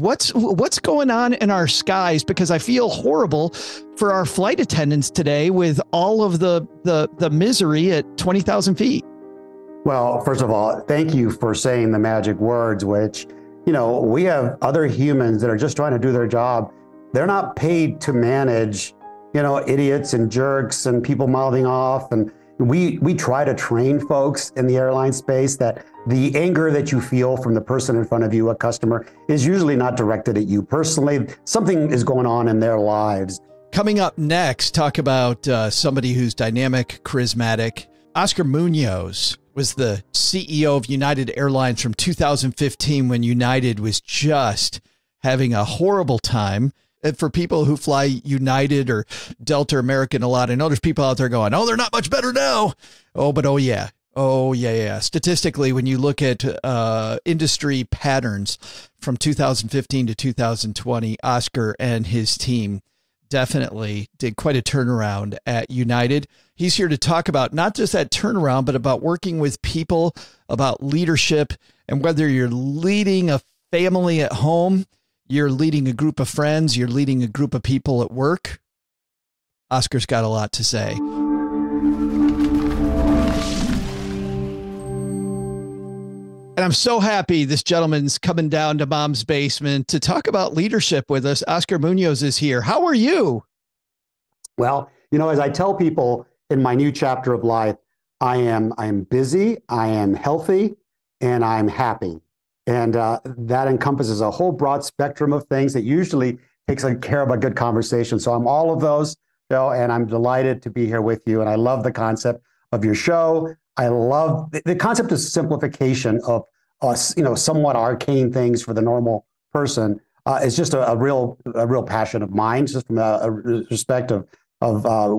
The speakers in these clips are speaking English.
What's going on in our skies? Because I feel horrible for our flight attendants today with all of the misery at 20,000 feet. Well, first of all, thank you for saying the magic words, which, we have other humans that are just trying to do their job. They're not paid to manage, idiots and jerks and people mouthing off. And we try to train folks in the airline space that the anger that you feel from the person in front of you, a customer, is usually not directed at you personally. Something is going on in their lives. Coming up next, talk about somebody who's dynamic, charismatic. Oscar Munoz was the CEO of United Airlines from 2015 when United was just having a horrible time. And for people who fly United or Delta, American a lot, I know there's people out there going, oh, they're not much better now. Oh, yeah. Oh, yeah. Statistically, when you look at industry patterns from 2015 to 2020, Oscar and his team definitely did quite a turnaround at United. He's here to talk about not just that turnaround, but about working with people, about leadership, and whether you're leading a family at home, you're leading a group of friends, you're leading a group of people at work. Oscar's got a lot to say. And I'm so happy this gentleman's coming down to Mom's Basement to talk about leadership with us. Oscar Munoz is here. How are you? Well, as I tell people in my new chapter of life, I am busy, I am healthy, and I'm happy. And that encompasses a whole broad spectrum of things that usually takes care of a good conversation. So I'm all of those, and I'm delighted to be here with you. And I love the concept of your show. I love the concept of simplification of somewhat arcane things for the normal person. It's just a real passion of mine, just from a respect of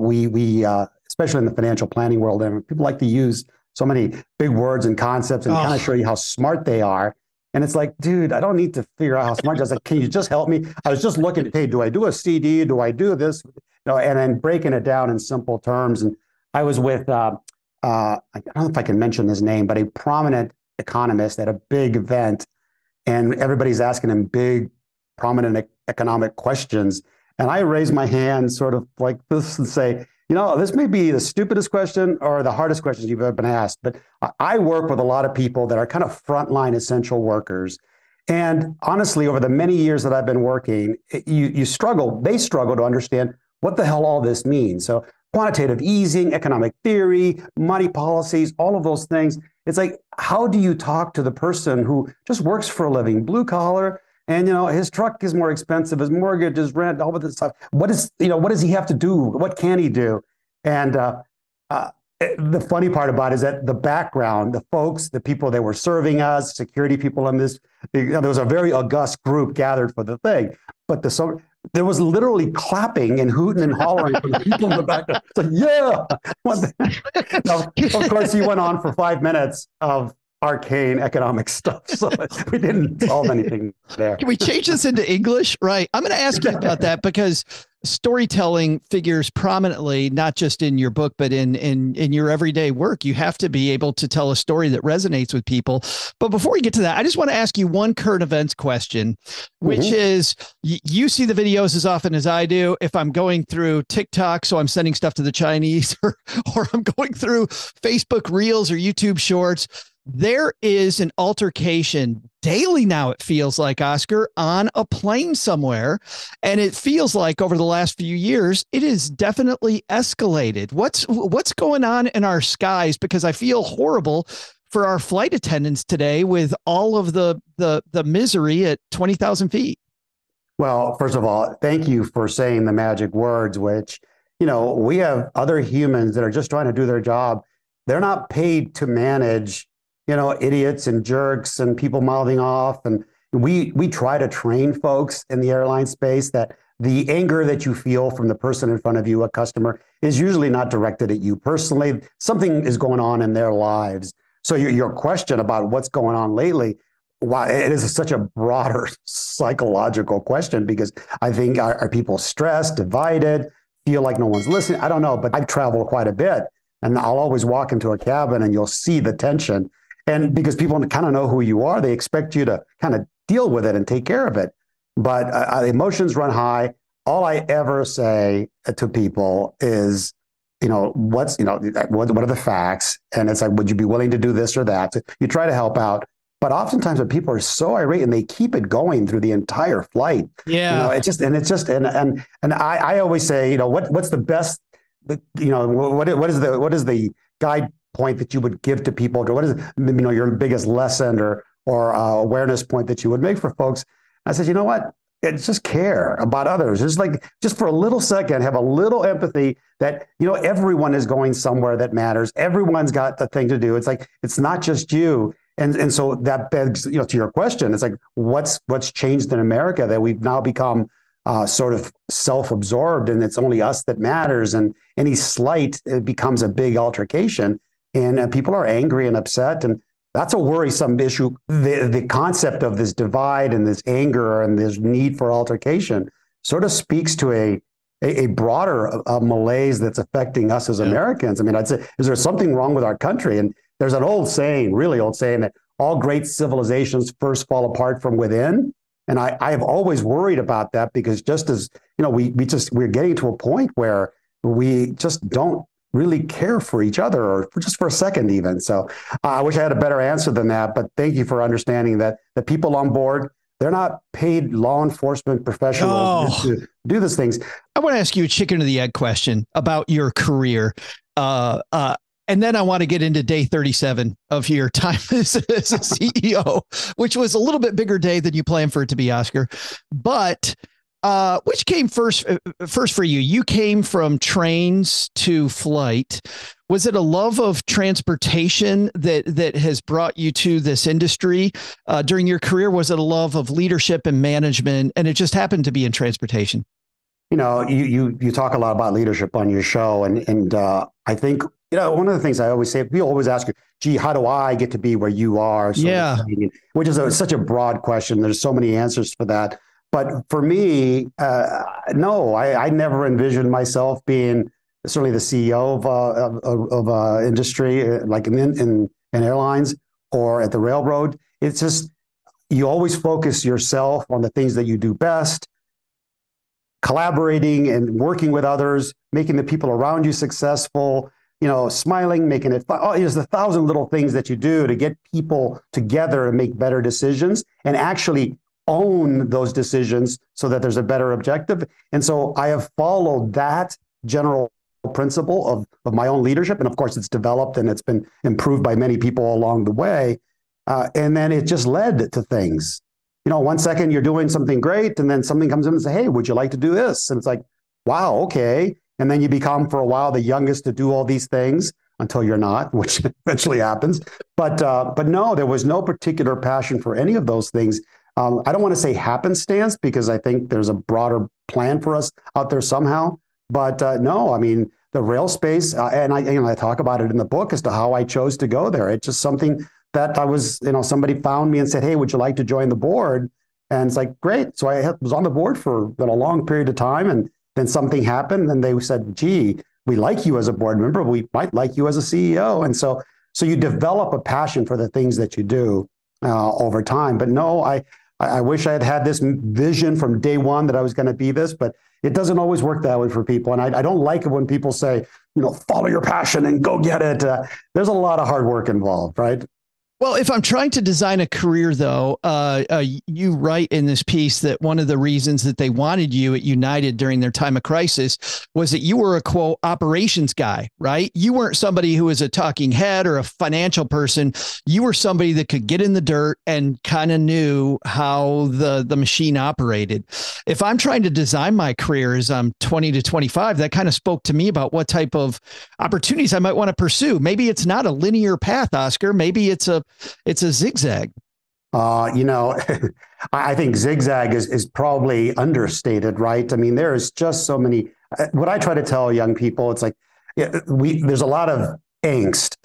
we especially in the financial planning world, and people like to use so many big words and concepts and kind of show you how smart they are. And it's like, dude, I don't need to figure out how smart. I was like, can you just help me? I was just looking, hey, do I do a CD? Do I do this? And then breaking it down in simple terms. And I was with I don't know if I can mention his name, but a prominent economist at a big event, and everybody's asking him big, prominent economic questions. And I raised my hand sort of like this and say, this may be the stupidest question or the hardest question you've ever been asked, but I work with a lot of people that are kind of frontline essential workers. And honestly, over the many years that I've been working, they struggle to understand what the hell all this means. So quantitative easing, economic theory, money policies, all of those things. It's like, how do you talk to the person who just works for a living, blue collar, and his truck is more expensive, his mortgage, his rent, all of this stuff. What does he have to do? What can he do? And the funny part about it is that the background, the folks, the people that were serving us, security people in this, there was a very august group gathered for the thing, but there was literally clapping and hooting and hollering from the people in the back. It's like, yeah. Now, of course, he went on for 5 minutes of arcane economic stuff. So we didn't solve anything there. Can we change this into English? Right. I'm going to ask you about that because storytelling figures prominently, not just in your book, but in your everyday work. You have to be able to tell a story that resonates with people. But before we get to that, I just want to ask you one current events question, which is, you see the videos as often as I do. If I'm going through TikTok, so I'm sending stuff to the Chinese, or I'm going through Facebook Reels or YouTube Shorts, there is an altercation daily now, it feels like, Oscar, on a plane somewhere. And it feels like over the last few years, it is definitely escalated. What's going on in our skies? Because I feel horrible for our flight attendants today with all of the misery at 20,000 feet. Well, first of all, thank you for saying the magic words, which, we have other humans that are just trying to do their job. They're not paid to manage idiots and jerks and people mouthing off. And we try to train folks in the airline space that the anger that you feel from the person in front of you, a customer, is usually not directed at you personally. Something is going on in their lives. So your question about what's going on lately, why it is such a broader psychological question, because I think are people stressed, divided, feel like no one's listening? I don't know, but I've traveled quite a bit, and I'll always walk into a cabin and you'll see the tension. And because people kind of know who you are, they expect you to kind of deal with it and take care of it. but emotions run high. All I ever say to people is, what are the facts? And it's like, would you be willing to do this or that? So you try to help out. But oftentimes when people are so irate and they keep it going through the entire flight, Yeah. And I always say, what's the best, what is the guide point that you would give to people? Or what is, your biggest lesson or awareness point that you would make for folks? I said, you know what? It's just care about others. Just for a little second, have a little empathy that, everyone is going somewhere that matters. Everyone's got the thing to do. It's like, it's not just you. And so that begs, to your question, it's like, what's changed in America that we've now become sort of self-absorbed and it's only us that matters. And any slight, it becomes a big altercation and people are angry and upset. And that's a worrisome issue. The concept of this divide and this anger and this need for altercation sort of speaks to a broader malaise that's affecting us as Americans. I mean, I'd say, is there something wrong with our country? And there's an old saying, really old saying, that all great civilizations first fall apart from within. And I have always worried about that because just as, we're getting to a point where we just don't really care for each other or just for a second even. So I wish I had a better answer than that, but thank you for understanding that the people on board, they're not paid law enforcement professionals to do these things. I want to ask you a chicken or the egg question about your career. And then I want to get into day 37 of your time as a CEO, which was a little bit bigger day than you planned for it to be, Oscar. But which came first for you? You came from trains to flight. Was it a love of transportation that has brought you to this industry during your career? Was it a love of leadership and management? And it just happened to be in transportation. You talk a lot about leadership on your show. And I think, one of the things I always say, people always ask you, gee, how do I get to be where you are? Which is such a broad question. There's so many answers for that. But for me, no, I never envisioned myself being certainly the CEO of industry, like in airlines or at the railroad. It's just, you always focus yourself on the things that you do best, collaborating and working with others, making the people around you successful, smiling, making it fun. There's 1,000 little things that you do to get people together and make better decisions and actually own those decisions so that there's a better objective. And so I have followed that general principle of my own leadership. And of course, it's developed and it's been improved by many people along the way. And then it just led to things. 1 second you're doing something great, and then something comes in and say, hey, would you like to do this? And it's like, wow, okay. And then you become for a while the youngest to do all these things until you're not, which eventually happens. But no, there was no particular passion for any of those things. I don't want to say happenstance because I think there's a broader plan for us out there somehow. But no, I mean, the rail space, and I talk about it in the book as to how I chose to go there. It's just something that I was, somebody found me and said, hey, would you like to join the board? And it's like, great. So I was on the board for a long period of time. And then something happened and they said, gee, we like you as a board member. We might like you as a CEO. And so you develop a passion for the things that you do over time. But no, I wish I had this vision from day one that I was going to be this, but it doesn't always work that way for people. And I don't like it when people say, follow your passion and go get it. There's a lot of hard work involved, right? Well, if I'm trying to design a career, though, you write in this piece that one of the reasons that they wanted you at United during their time of crisis was that you were a, quote, operations guy, right? You weren't somebody who was a talking head or a financial person. You were somebody that could get in the dirt and kind of knew how the machine operated. If I'm trying to design my career as I'm 20 to 25, that kind of spoke to me about what type of opportunities I might want to pursue. Maybe it's not a linear path, Oscar. Maybe it's a zigzag. I think zigzag is probably understated, right? I mean, there is just so many. What I try to tell young people, it's like there's a lot of angst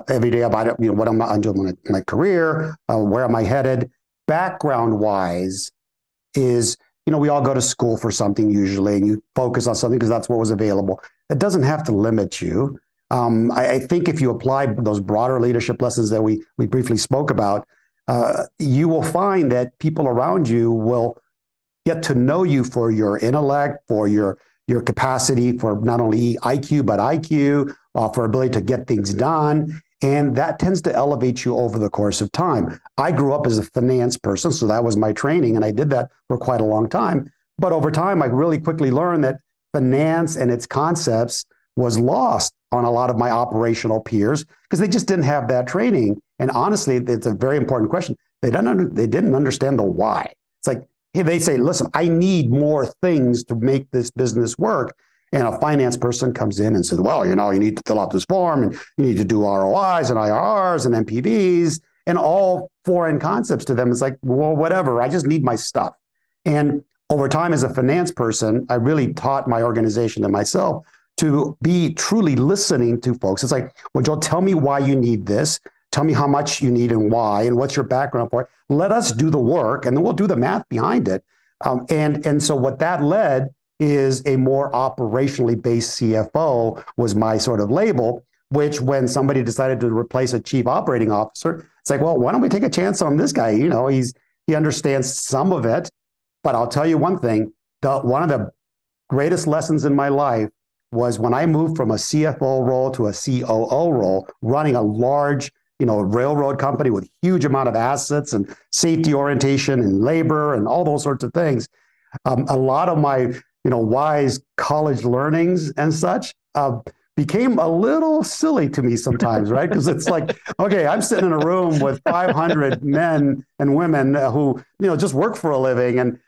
every day about it. What am I doing in my career? Where am I headed? Background wise, is we all go to school for something usually, and you focus on something because that's what was available. It doesn't have to limit you. I think if you apply those broader leadership lessons that we briefly spoke about, you will find that people around you will get to know you for your intellect, for your capacity for not only IQ, but IQ, for ability to get things done. And that tends to elevate you over the course of time. I grew up as a finance person, so that was my training, and I did that for quite a long time. But over time, I really quickly learned that finance and its concepts was lost on a lot of my operational peers because they just didn't have that training. And honestly, it's a very important question. They didn't understand the why. It's like, hey, they say, listen, I need more things to make this business work. And a finance person comes in and says, well, you need to fill out this form and you need to do ROIs and IRRs and NPVs and all foreign concepts to them. It's like, well, whatever, I just need my stuff. And over time as a finance person, I really taught my organization and myself to be truly listening to folks. It's like, well, Joe, tell me why you need this. Tell me how much you need and why, and what's your background for it. Let us do the work, and then we'll do the math behind it. And so what that led is a more operationally based CFO was my sort of label, which when somebody decided to replace a chief operating officer, it's like, well, why don't we take a chance on this guy? He understands some of it, but I'll tell you one thing, one of the greatest lessons in my life was when I moved from a CFO role to a COO role, running a large, railroad company with huge amount of assets and safety orientation and labor and all those sorts of things. A lot of my, wise college learnings and such became a little silly to me sometimes, right? Because it's like, okay, I'm sitting in a room with 500 men and women who, just work for a living, and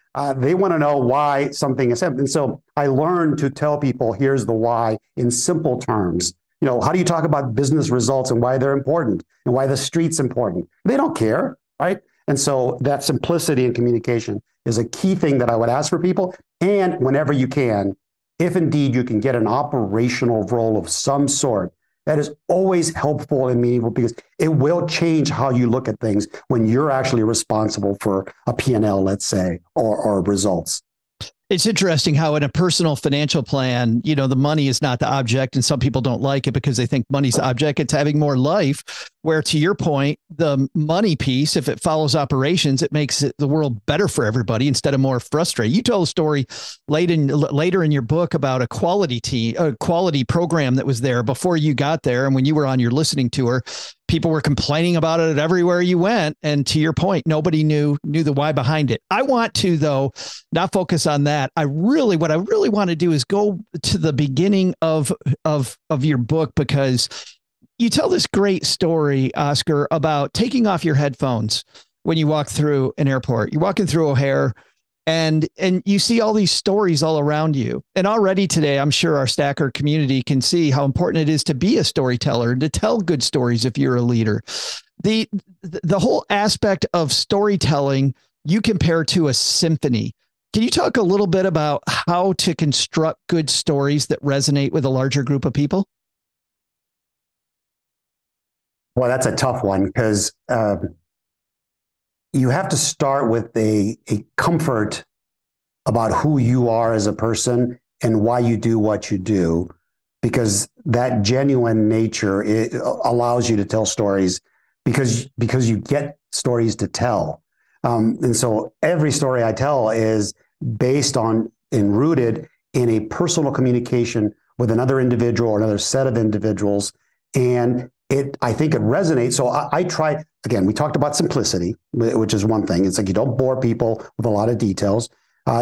they want to know why something is happening. And so I learned to tell people, here's the why in simple terms. How do you talk about business results and why they're important and why the street's important? They don't care, right? And so that simplicity in communication is a key thing that I would ask for people. And whenever you can, if indeed you can get an operational role of some sort, that is always helpful and meaningful because it will change how you look at things when you're actually responsible for a P&L, let's say, or results. It's interesting how in a personal financial plan, the money is not the object, and some people don't like it because they think money's the object. It's having more life, where to your point, the money piece, if it follows operations, it makes the world better for everybody instead of more frustrating. You told a story later in your book about a quality program that was there before you got there. And when you were on your listening tour, people were complaining about it everywhere you went. And to your point, nobody knew the why behind it. I want to, though, not focus on that. What I really want to do is go to the beginning of your book, because you tell this great story, Oscar, about taking off your headphones when you walk through an airport. You're walking through O'Hare, and you see all these stories all around you. And already today, I'm sure our Stacker community can see how important it is to be a storyteller and to tell good stories if you're a leader. The whole aspect of storytelling you compare to a symphony. Can you talk a little bit about how to construct good stories that resonate with a larger group of people? Well, that's a tough one because you have to start with a comfort about who you are as a person and why you do what you do, because that genuine nature, it allows you to tell stories because you get stories to tell. And so every story I tell is based on and rooted in a personal communication with another individual or another set of individuals. And I think it resonates. So I try, again, we talked about simplicity, which is one thing. It's like you don't bore people with a lot of details.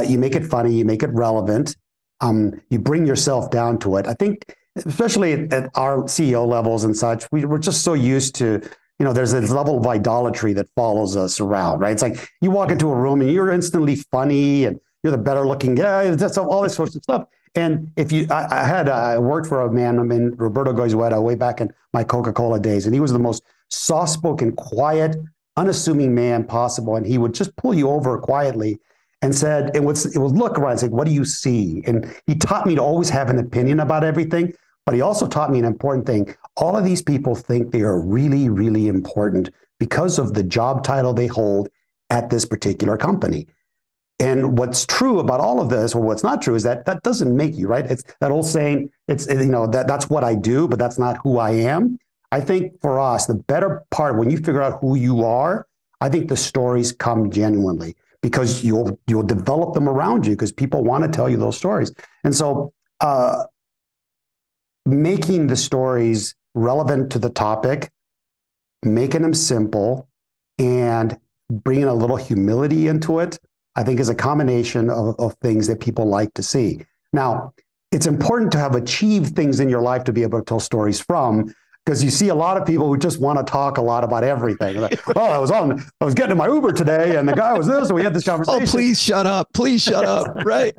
You make it funny, you make it relevant. You bring yourself down to it. I think, especially at our CEO levels and such, we're just so used to, there's this level of idolatry that follows us around, right? It's like you walk into a room and you're instantly funny and you're the better looking guy. That's all this sorts of stuff. And I worked for a man, Roberto Goizueta, way back in my Coca-Cola days, and he was the most soft-spoken, quiet, unassuming man possible. And he would just pull you over quietly and said, it would look around and say, what do you see? And he taught me to always have an opinion about everything, but he also taught me an important thing. All of these people think they are really, really important because of the job title they hold at this particular company. And what's true about all of this, or what's not true, is that doesn't make you, right? It's that old saying, that's what I do, but that's not who I am. I think for us, the better part, when you figure out who you are, I think the stories come genuinely. because you'll develop them around you because people want to tell you those stories. And so making the stories relevant to the topic, making them simple, and bringing a little humility into it, I think is a combination of things that people like to see. Now, it's important to have achieved things in your life to be able to tell stories from, because you see a lot of people who just want to talk a lot about everything. Like, oh, I was getting in my Uber today and the guy was this, and we had this conversation. Oh, please shut up. Please shut up. Right.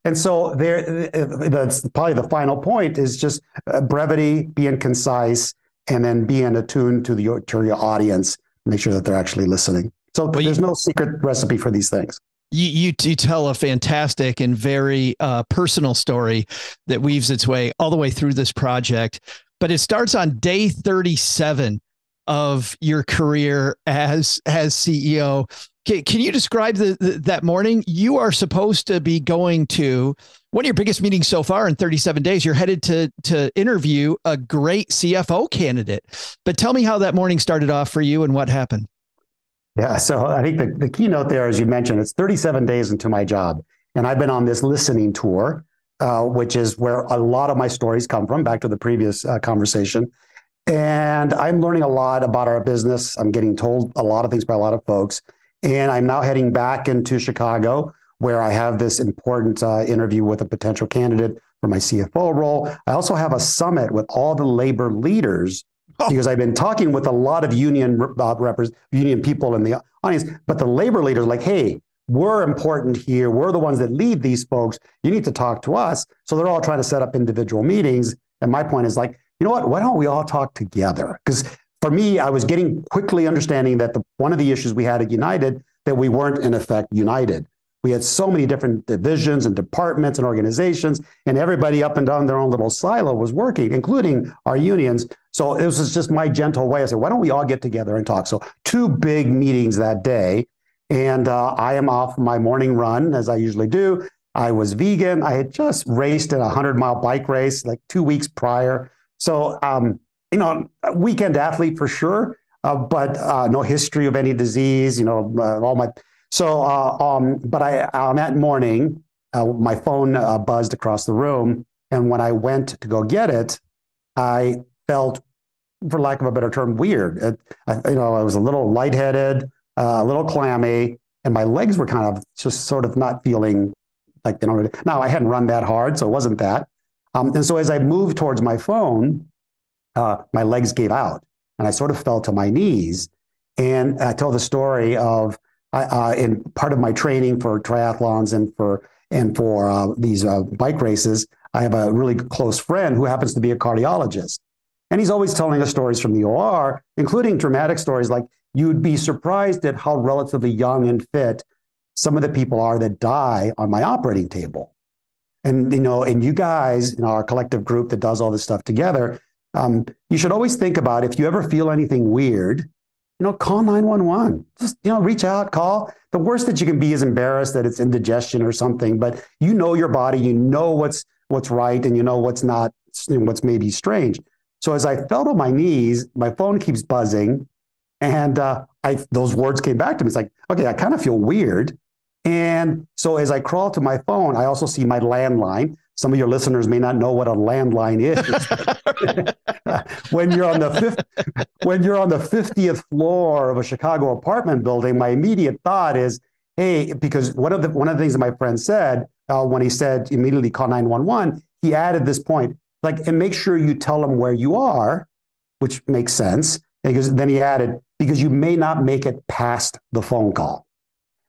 And so that's probably the final point is just brevity, being concise, and then being attuned to your audience, make sure that they're actually listening. So there's no secret recipe for these things. You tell a fantastic and very personal story that weaves its way all the way through this project, but it starts on day 37 of your career as CEO. Can you describe that morning? You are supposed to be going to one of your biggest meetings so far in 37 days. You're headed to interview a great CFO candidate, but tell me how that morning started off for you and what happened. Yeah, so I think the keynote there, as you mentioned, it's 37 days into my job. And I've been on this listening tour, which is where a lot of my stories come from, back to the previous conversation. And I'm learning a lot about our business. I'm getting told a lot of things by a lot of folks. And I'm now heading back into Chicago, where I have this important interview with a potential candidate for my CFO role. I also have a summit with all the labor leaders, because I've been talking with a lot of union people in the audience, but the labor leaders are like, hey, we're important here. We're the ones that lead these folks. You need to talk to us. So they're all trying to set up individual meetings. And my point is like, you know what, why don't we all talk together? Because for me, I was getting quickly understanding that one of the issues we had at United, that we weren't in effect united. We had so many different divisions and departments and organizations, and everybody up and down their own little silo was working, including our unions. So it was just my gentle way. I said, why don't we all get together and talk? So 2 big meetings that day. And I am off my morning run, as I usually do. I was vegan. I had just raced in a 100-mile bike race like 2 weeks prior. So, a weekend athlete for sure, but no history of any disease, all my... So, but that morning, my phone buzzed across the room. And when I went to go get it, I felt, for lack of a better term, weird. I was a little lightheaded, a little clammy, and my legs were kind of just sort of not feeling like, now I hadn't run that hard, so it wasn't that. And so as I moved towards my phone, my legs gave out and I sort of fell to my knees. And I tell the story of, in part of my training for triathlons and for these bike races, I have a really close friend who happens to be a cardiologist. And he's always telling us stories from the OR, including dramatic stories like, you'd be surprised at how relatively young and fit some of the people are that die on my operating table. And, and you guys, our collective group that does all this stuff together, you should always think about, if you ever feel anything weird, call 911. Just, reach out, call. The worst that you can be is embarrassed that it's indigestion or something, but you know your body, you know what's right, and you know what's not, what's maybe strange. So as I fell to my knees, my phone keeps buzzing, and those words came back to me. It's like, okay, I kind of feel weird. And so as I crawl to my phone, I also see my landline. Some of your listeners may not know what a landline is. When you're on the 50th floor of a Chicago apartment building, my immediate thought is, hey, because one of the things that my friend said when he said immediately call 911, he added this point, like, and make sure you tell them where you are, which makes sense. Because then he added, because you may not make it past the phone call.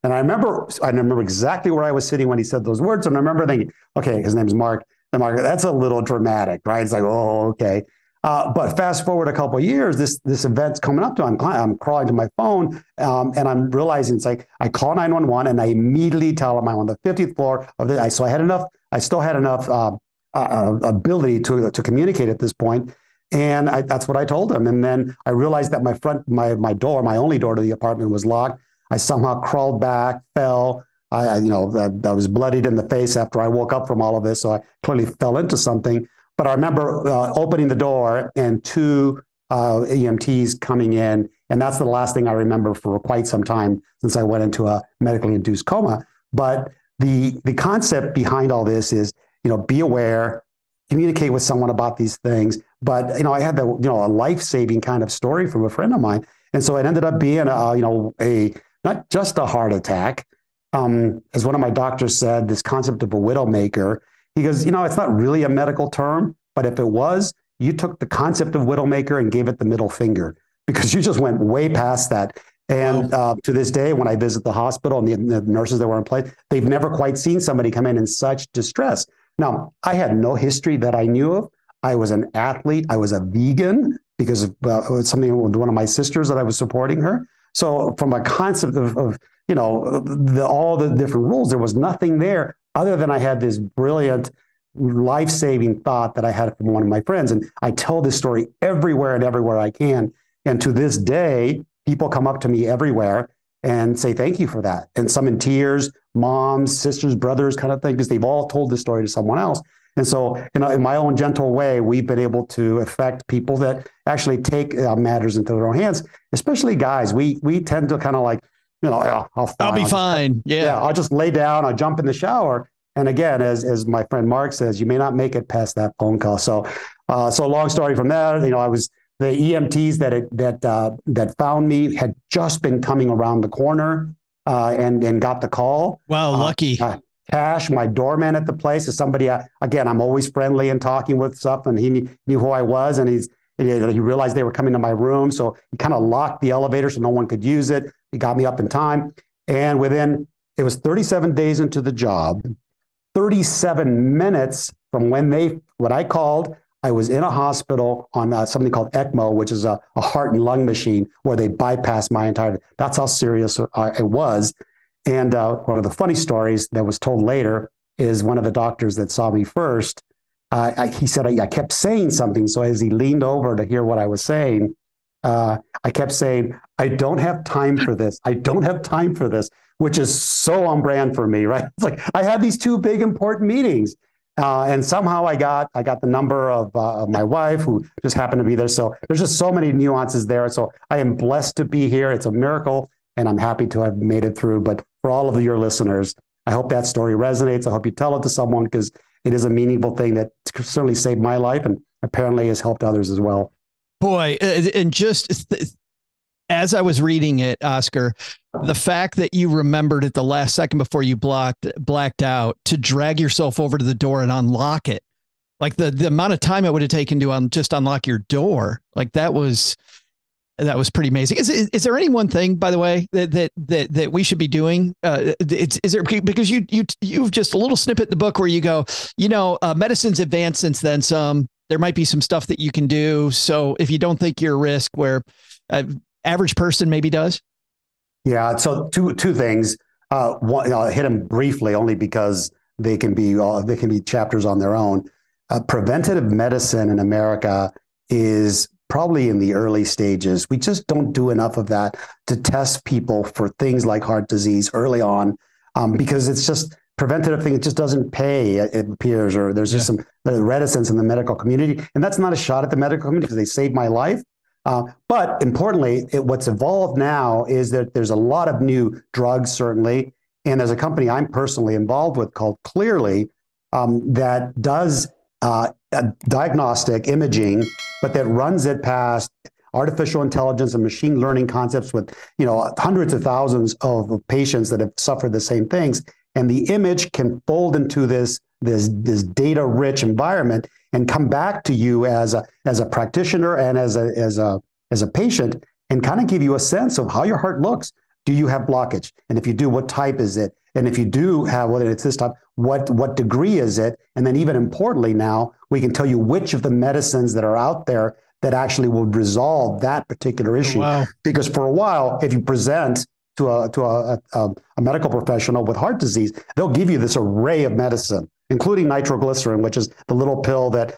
And I remember exactly where I was sitting when he said those words. And I remember thinking, okay, his name's Mark. And Mark, that's a little dramatic, right? It's like, oh, okay. But fast forward a couple of years, this event's coming up to, I'm crawling to my phone, and I'm realizing it's like, I call 911 and I immediately tell them I'm on the 50th floor of the, so I still had enough ability to communicate at this point. And that's what I told him. And then I realized that my door, my only door to the apartment was locked. I somehow crawled back, fell. I was bloodied in the face after I woke up from all of this. So I clearly fell into something. But I remember opening the door and 2 EMTs coming in And that's the last thing I remember for quite some time since I went into a medically induced coma. But the concept behind all this is, be aware, communicate with someone about these things. But, I had a life-saving kind of story from a friend of mine. And so it ended up being not just a heart attack. As one of my doctors said, this concept of a widowmaker, he goes, it's not really a medical term, but if it was, you took the concept of widowmaker and gave it the middle finger, because you just went way past that. And to this day, when I visit the hospital and the nurses that were in place, they've never quite seen somebody come in such distress. Now, I had no history that I knew of. I was an athlete. I was a vegan because of something with one of my sisters that I was supporting her. So from a concept of all the different rules, there was nothing there other than I had this brilliant life-saving thought that I had from one of my friends. And I tell this story everywhere and everywhere I can. And to this day, people come up to me everywhere and say, thank you for that. And some in tears, moms, sisters, brothers kind of thing, because they've all told the story to someone else. And so, in my own gentle way, we've been able to affect people that actually take matters into their own hands, especially guys. We tend to kind of like, I'll be fine. Yeah. I'll just lay down. I'll jump in the shower. And again, as my friend Mark says, you may not make it past that phone call. So long story from there, I was the EMTs that found me had just been coming around the corner and got the call. Wow, lucky. Cash, my doorman at the place, is somebody. Again, I'm always friendly and talking with stuff, and he knew who I was, and he realized they were coming to my room, so he kind of locked the elevator so no one could use it. He got me up in time, and it was 37 days into the job, 37 minutes from when I called. I was in a hospital on something called ECMO, which is a heart and lung machine where they bypass my entire. That's how serious it was. And one of the funny stories that was told later is one of the doctors that saw me first. He said I kept saying something. So as he leaned over to hear what I was saying, I kept saying, I don't have time for this. I don't have time for this, which is so on brand for me, right? It's like I had these two big important meetings. And somehow I got the number of my wife, who just happened to be there. So there's just so many nuances there. So I am blessed to be here. It's a miracle, and I'm happy to have made it through. But for all of your listeners, I hope that story resonates. I hope you tell it to someone, because it is a meaningful thing that certainly saved my life and apparently has helped others as well. Boy, and just as I was reading it, Oscar, the fact that you remembered at the last second before you blacked out to drag yourself over to the door and unlock it, like the amount of time it would have taken to just unlock your door, like that was pretty amazing. Is there any one thing, by the way, that we should be doing? Is there, because you've just a little snippet in the book where you go, medicine's advanced since then some. There might be some stuff that you can do. So if you don't think you're a risk, where average person maybe does. Yeah. So two things. One, I'll hit them briefly only because they can be chapters on their own. Preventative medicine in America is probably in the early stages. We just don't do enough of that to test people for things like heart disease early on, because it's just preventative thing. It just doesn't pay, it appears, or there's just some reticence in the medical community. And that's not a shot at the medical community, because they saved my life. But importantly, what's evolved now is that there's a lot of new drugs, certainly. And there's a company I'm personally involved with called Clearly that does diagnostic imaging, but that runs it past artificial intelligence and machine learning concepts with, hundreds of thousands of patients that have suffered the same things. And the image can fold into this data-rich environment and come back to you as a practitioner and as a patient, and kind of give you a sense of how your heart looks. Do you have blockage? And if you do, what type is it? And if you do have, whether it's this type, what degree is it? And then even importantly now, we can tell you which of the medicines that are out there that actually will resolve that particular issue. Wow. Because for a while, if you present to a medical professional with heart disease, they'll give you this array of medicine, including nitroglycerin, which is the little pill that,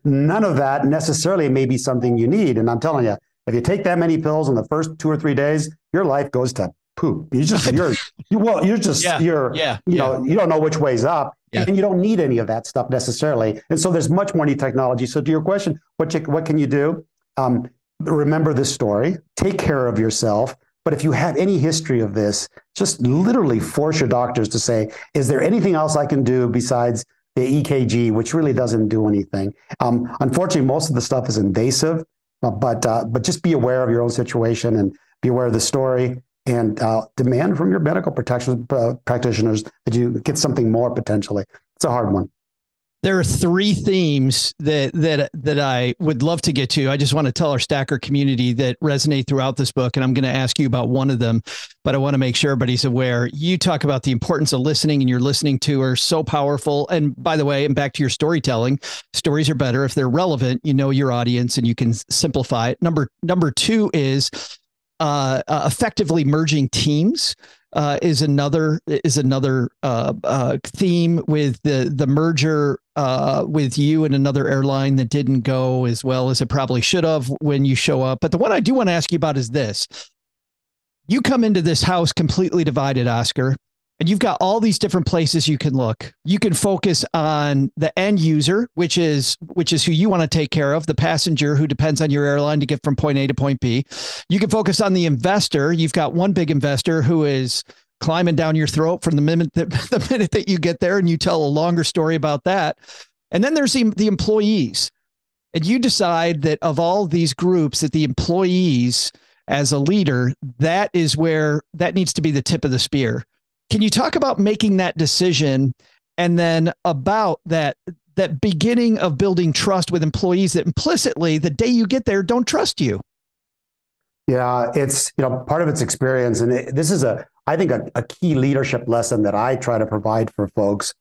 none of that necessarily may be something you need. And I'm telling you, if you take that many pills in the first 2 or 3 days, your life goes to poop. You don't know which way's up, and you don't need any of that stuff necessarily. And so there's much more new technology. So to your question, what can you do? remember this story, take care of yourself. But if you have any history of this, just literally force your doctors to say, is there anything else I can do besides the EKG, which really doesn't do anything? Unfortunately, most of the stuff is invasive, but just be aware of your own situation and be aware of the story, and demand from your medical practitioners that you get something more potentially. It's a hard one. There are three themes that I would love to get to. I just want to tell our Stacker community that resonate throughout this book, and I'm going to ask you about one of them, but I want to make sure everybody's aware. You talk about the importance of listening, and your listening to are so powerful. And by the way, and back to your storytelling, stories are better if they're relevant. You know your audience, and you can simplify it. Number two is effectively merging teams. Is another theme with the merger with you and another airline that didn't go as well as it probably should have when you show up. But the one I do want to ask you about is this. You come into this house completely divided, Oscar, and you've got all these different places you can look. You can focus on the end user, which is who you want to take care of, the passenger who depends on your airline to get from point A to point B. You can focus on the investor. You've got one big investor who is climbing down your throat from the minute that you get there, and you tell a longer story about that. And then there's the employees. And you decide that of all these groups, that the employees as a leader, that is where that needs to be the tip of the spear. Can you talk about making that decision, and then about that beginning of building trust with employees that implicitly the day you get there don't trust you? Yeah, it's, part of its experience. And this is I think a key leadership lesson that I try to provide for folks,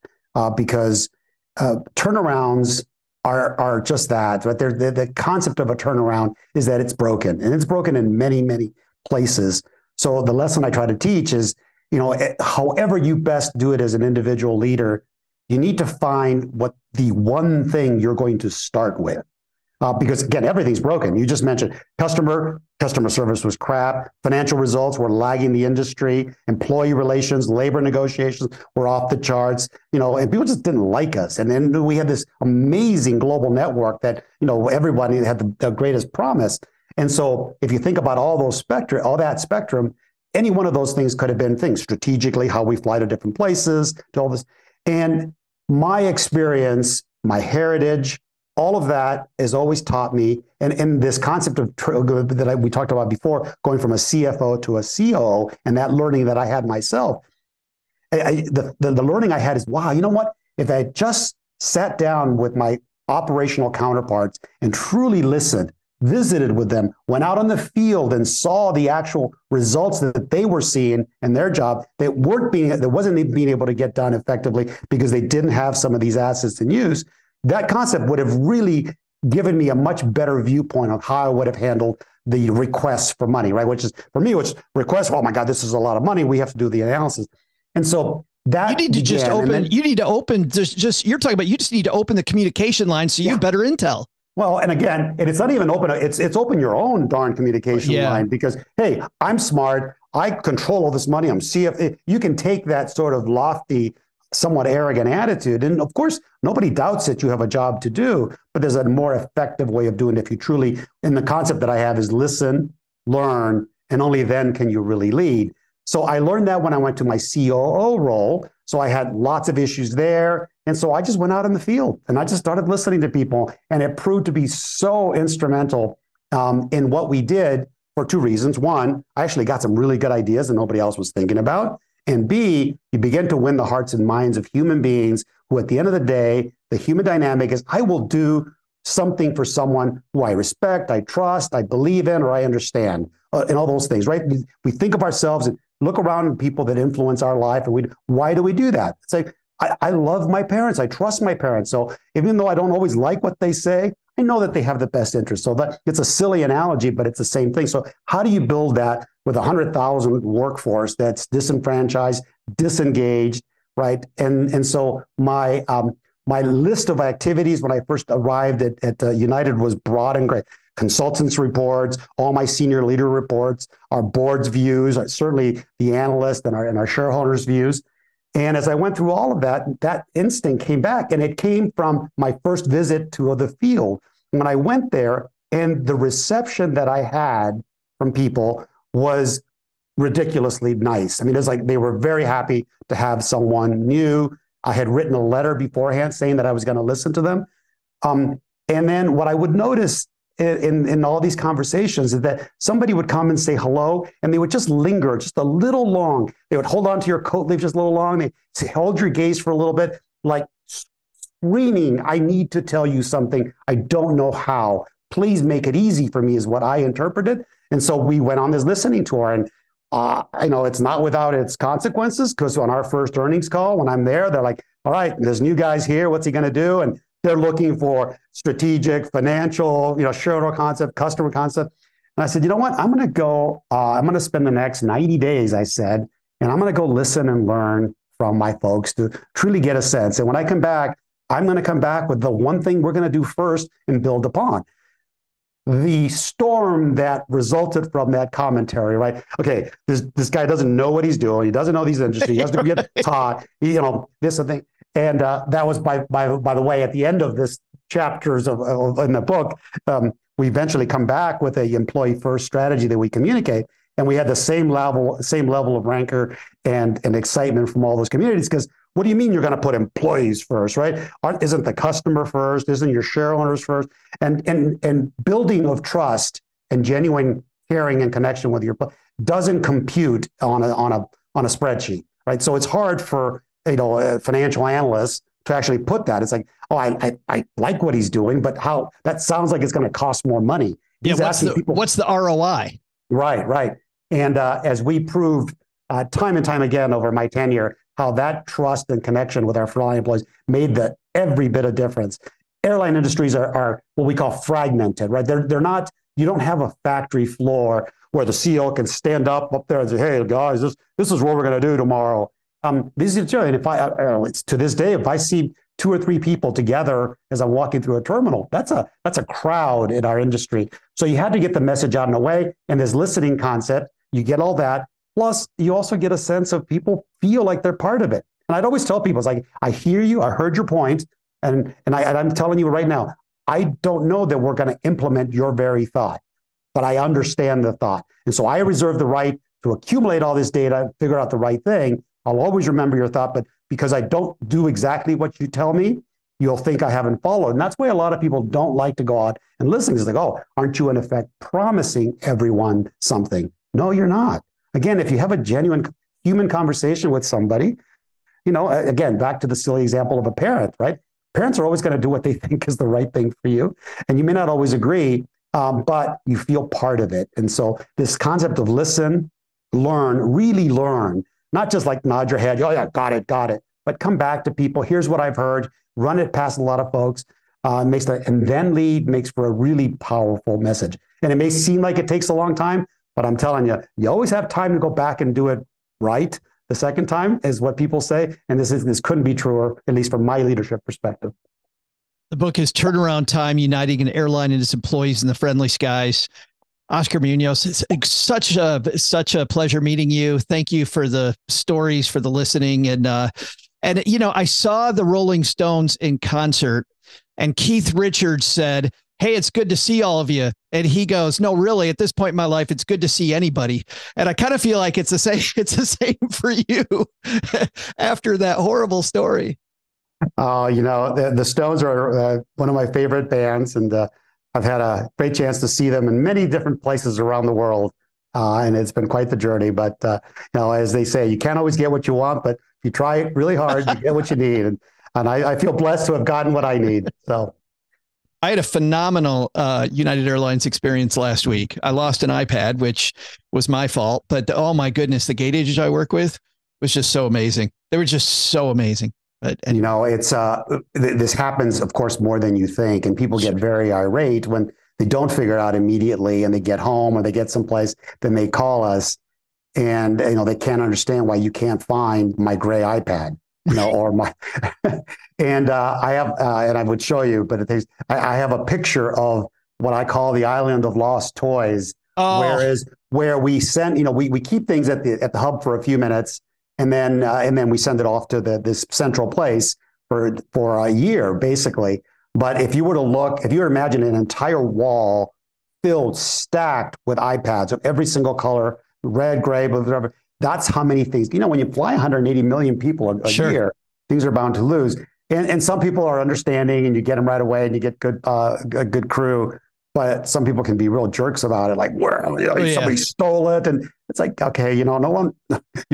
because turnarounds are just that, right? The concept of a turnaround is that it's broken, and it's broken in many, many places. So the lesson I try to teach is, however you best do it as an individual leader, you need to find what the one thing you're going to start with. Because again, everything's broken. You just mentioned customer service was crap. Financial results were lagging the industry. Employee relations, labor negotiations were off the charts. And people just didn't like us. And then we had this amazing global network that everybody had the greatest promise. And so, if you think about all that spectrum, any one of those things could have been things strategically, how we fly to different places, to all this. And my experience, my heritage, all of that has always taught me, and this concept of we talked about before, going from a CFO to a COO, and that learning that I had myself, the learning I had is, wow, you know what? If I just sat down with my operational counterparts and truly listened, visited with them, went out on the field and saw the actual results that they were seeing in their job that wasn't being able to get done effectively because they didn't have some of these assets in use, that concept would have really given me a much better viewpoint of how I would have handled the requests for money, right? Which requests, oh my God, this is a lot of money. We have to do the analysis. And so that you need to just open, you need to open, you're talking about, you just need to open the communication line so you have better intel. Well, and again, it's not even open. It's open your own darn communication line, because, hey, I'm smart. I control all this money. I'm CFO. You can take that sort of lofty, somewhat arrogant attitude. And of course, nobody doubts that you have a job to do, but there's a more effective way of doing it if you truly, and the concept that I have is listen, learn, and only then can you really lead. So I learned that when I went to my COO role. So I had lots of issues there. And so I just went out in the field and I just started listening to people. And it proved to be so instrumental in what we did for two reasons. One, I actually got some really good ideas that nobody else was thinking about. And B, you begin to win the hearts and minds of human beings who, at the end of the day, the human dynamic is, I will do something for someone who I respect, I trust, I believe in, or I understand, and all those things, right? We think of ourselves and look around at people that influence our life, and why do we do that? It's like, I love my parents. I trust my parents. So even though I don't always like what they say, I know that they have the best interest. So that it's a silly analogy, but it's the same thing. So how do you build that with 100,000 workforce that's disenfranchised, disengaged, right? And so my list of activities when I first arrived at United was broad and great. Consultants reports, all my senior leader reports, our board's views, certainly the analyst and our shareholders' views. And as I went through all of that, that instinct came back, and it came from my first visit to the field. When I went there, And the reception that I had from people was ridiculously nice. I mean, it's like they were very happy to have someone new. I had written a letter beforehand saying that I was going to listen to them. And then what I would notice in all these conversations is that somebody would come and say hello, and they would just linger just a little long. They would hold on to your coat sleeve just a little long. They say, hold your gaze for a little bit, like screaming, I need to tell you something. I don't know how. Please make it easy for me is what I interpreted. And so we went on this listening tour, and I know it's not without its consequences, because on our first earnings call, when I'm there, they're like, all right, there's new guys here. What's he going to do? And they're looking for strategic, financial, shareholder concept, customer concept. And I said, you know what? I'm going to go, I'm going to spend the next 90 days, I said, and I'm going to go listen and learn from my folks to truly get a sense. And when I come back, I'm going to come back with the one thing we're going to do first and build upon. The storm that resulted from that commentary, right? Okay, this guy doesn't know what he's doing. He doesn't know these industries. He has to get taught, this and thing. And that was, by the way, at the end of this chapters in the book, we eventually come back with a employee first strategy that we communicate. And we had the same level of rancor and excitement from all those communities, because what do you mean you're going to put employees first, right? Isn't the customer first? Isn't your share owners first? And building of trust and genuine caring and connection with your doesn't compute on a spreadsheet, right? So it's hard for financial analysts to actually put that. It's like, oh, I like what he's doing, but how that sounds like it's going to cost more money. He's asking people, what's the ROI? Right. And as we proved time and time again over my tenure, how that trust and connection with our frontline employees made every bit of difference. Airline industries are what we call fragmented, right? They're not, you don't have a factory floor where the CEO can stand up there and say, hey, guys, this is what we're going to do tomorrow. This is, and if it's to this day, if I see 2 or 3 people together as I'm walking through a terminal, that's a crowd in our industry. So you had to get the message out in a way, and this listening concept, you get all that. Plus, you also get a sense of people feel like they're part of it. And I'd always tell people, it's like, I hear you, I heard your point, and I'm telling you right now, I don't know that we're going to implement your very thought, but I understand the thought. And so I reserve the right to accumulate all this data, figure out the right thing. I'll always remember your thought, but because I don't do exactly what you tell me, you'll think I haven't followed. And that's why a lot of people don't like to go out and listen. It's like, oh, aren't you in effect promising everyone something? No, you're not. Again, if you have a genuine human conversation with somebody, again, back to the silly example of a parent, right? Parents are always going to do what they think is the right thing for you. And you may not always agree, but you feel part of it. And so this concept of listen, learn, really learn, not just like nod your head, oh yeah, got it, but come back to people. Here's what I've heard, run it past a lot of folks, and then lead makes for a really powerful message. And it may seem like it takes a long time, but I'm telling you, you always have time to go back and do it right the second time, is what people say. And this couldn't be truer, at least from my leadership perspective. The book is Turnaround Time, Uniting an Airline and its Employees in the Friendly Skies. Oscar Munoz, it's such a pleasure meeting you. Thank you for the stories, for the listening. And I saw the Rolling Stones in concert, and Keith Richards said, hey, it's good to see all of you. And he goes, no, really, at this point in my life, it's good to see anybody. And I kind of feel like it's the same for you after that horrible story. The Stones are one of my favorite bands, and I've had a great chance to see them in many different places around the world. And it's been quite the journey. But, as they say, you can't always get what you want, but if you try it really hard, you get what you need. And I feel blessed to have gotten what I need. So I had a phenomenal United Airlines experience last week. I lost an iPad, which was my fault. But oh, my goodness, the gate agents I work with was just so amazing. They were just so amazing. But it's this happens, of course, more than you think. And people get very irate when they don't figure it out immediately, and they get home or they get someplace, then they call us, and they can't understand why you can't find my gray iPad, or my and I have and I would show you, but I have a picture of what I call the island of lost toys. Oh. Where we send, we keep things at the hub for a few minutes, and then we send it off to this central place for a year, basically. But if you were to imagine an entire wall filled, stacked with iPads of every single color, red, gray, whatever. That's how many things, when you fly 180 million people a year, things are bound to lose. And some people are understanding and you get them right away and you get a good crew. But some people can be real jerks about it, like, somebody stole it. And it's like, okay, no one,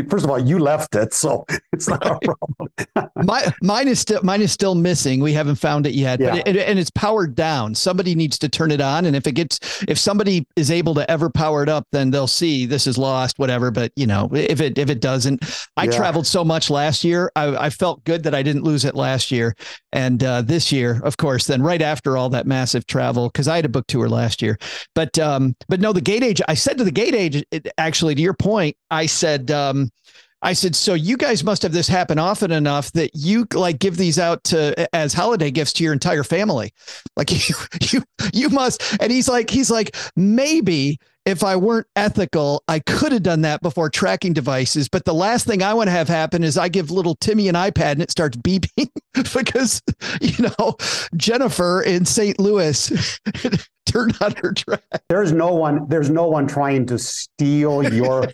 first of all, you left it, so it's not a problem. Mine is still missing. We haven't found it yet, but and it's powered down. Somebody needs to turn it on. And if somebody is able to ever power it up, then they'll see this is lost, whatever. But if it doesn't, I traveled so much last year. I felt good that I didn't lose it last year. And this year, of course, then right after all that massive travel, because I had a book tour last year, but no, the gate age, I said to the gate age, actually, to your point, I said, so you guys must have this happen often enough that you like give these out as holiday gifts to your entire family. Like you must. And he's like, maybe if I weren't ethical, I could have done that before tracking devices. But the last thing I want to have happen is I give little Timmy an iPad and it starts beeping because, Jennifer in St. Louis turned on her track. There's no one trying to steal your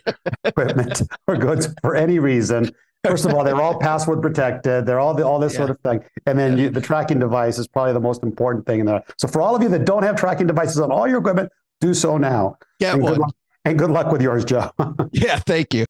equipment or goods for any reason. First of all, they're all password protected. They're all this sort of thing. And then the tracking device is probably the most important thing in there. So for all of you that don't have tracking devices on all your equipment, do so now. Get and one. Good luck with yours, Joe. Yeah, thank you.